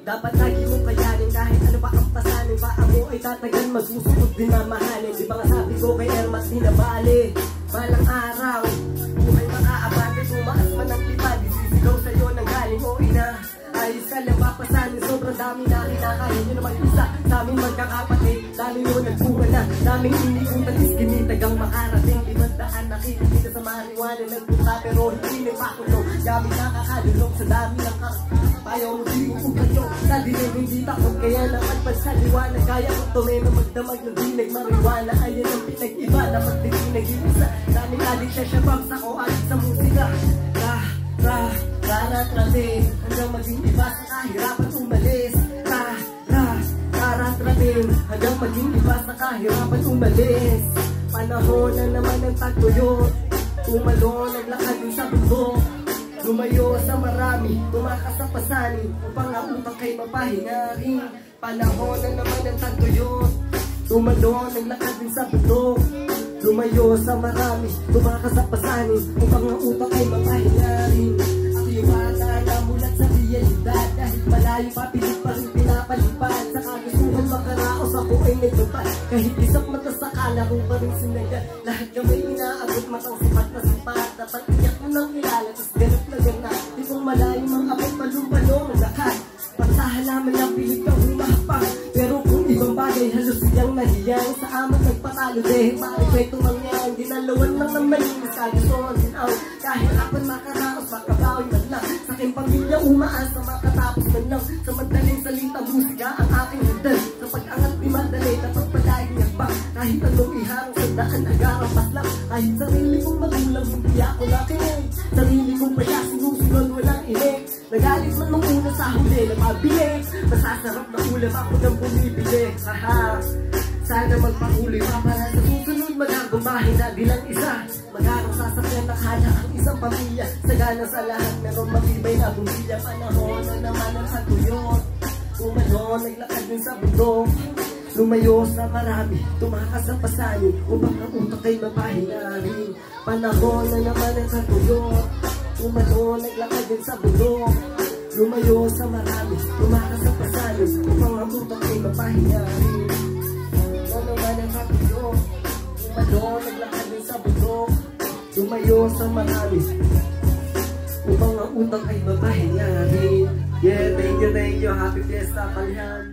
Dapat lagi mong kayanin kahit ano pa ang pasanin. Paa mo ay tatagan, magsusunod din na mahalin. Di ba nga sabi ko kay Ermas hinabali, balang araw buhay makaabante, tumaas man ang lipad, isisigaw sa'yo ng galing o ina. Ayos ka lang papasanin, sobrang dami na kinakaya nyo naman isa sa aming magkakapatid. Dami nyo nagpunga na, daming inikutang iskinitagang makarating. 500 na kinikita sa mariwana ng buka, pero hindi may pakulo. Gamit nakakalulong sa dami ng payaw mo di upayo. Sa dilim hindi takot, kaya nakagpad sa liwanag. Kaya ko tumena magdamag ng dinig mariwana. Ayan ang pinag-iba na magdipinag-iisa. Daming adik siya siya bang sa o adik sa musika. Taratratin hanggang maging iba sa kahirapan umalis. Taratratin hanggang maging iba sa kahirapan umalis. Panahon na naman ng tagtuyot, tumalon, naglakad din sa bundok. Lumayo sa marami, tumakas sa pasanin, upang ang utang kay mapahinga rin. Panahon na naman ng tagtuyot, tumalon, naglakad din sa bundok. Lumayo sa marami, tumakas sa pasanin, upang ang utang kay mapahinga rin. Bata na mulat sa realidad, dahil malayo pa pilit pa rin pinapalipad. Sa kagustuhan makaraos ako ay nagbabat, kahit isang mata sa kalaro pa rin sinagat. Lahat kamay inaabot matang sipat na sipat. Dapat iyak mo ng kilala, tas ganap na ganap. Di kong malayo mga abot palumbalong lahat. Pagsa halaman na pilit kang humahapang, pero kung ibang bagay halos siyang nahiyang. Sa amat nagpatalo dahil parang kwento mangyan. Dinalawan lang naman yung kagustuhan din out. Kahirapan makaraos, makabawi man lang. Sa aking pamilya umaas na makatapos man lang. Sa madaling salita musika ang aking hagdan. Sa pag-angat di madali, dapat palaging yakbang. Kahit anong iharang sa daan, agarampas lang. Kahit sarili kong magulang, hindi ako nakinig. Sarili kong paya, sinusunod, walang inig. Nagalit man nung una sa huli na mabili. Masasarap na ulam ako nang bumibili. Haha, sana magpahuli pa para sa susunod magagumahin na bilang isa. Magharang sasakyan na kaya ang isang pamilya. Sagana sa lahat, meron matibay na bumilya. Panahon na naman ang satuyot, umalon, naglakad din sa bundok. Lumayo sa marami, tumakas sa pasanin, upang ang utak ay mapahinga rin. Panahon na naman ang satuyot, umalon, naglakad din sa bundok. Lumayo sa marami, tumakas sa pasanin, upang ang utak ay mapahinga rin. Ano naman ang satuyot, umalon, naglakad din sa bundok. Lumayo sa marami, upang ang utak ay mapahinga rin. Yeah, thank you, Happy Fiesta, Palihan.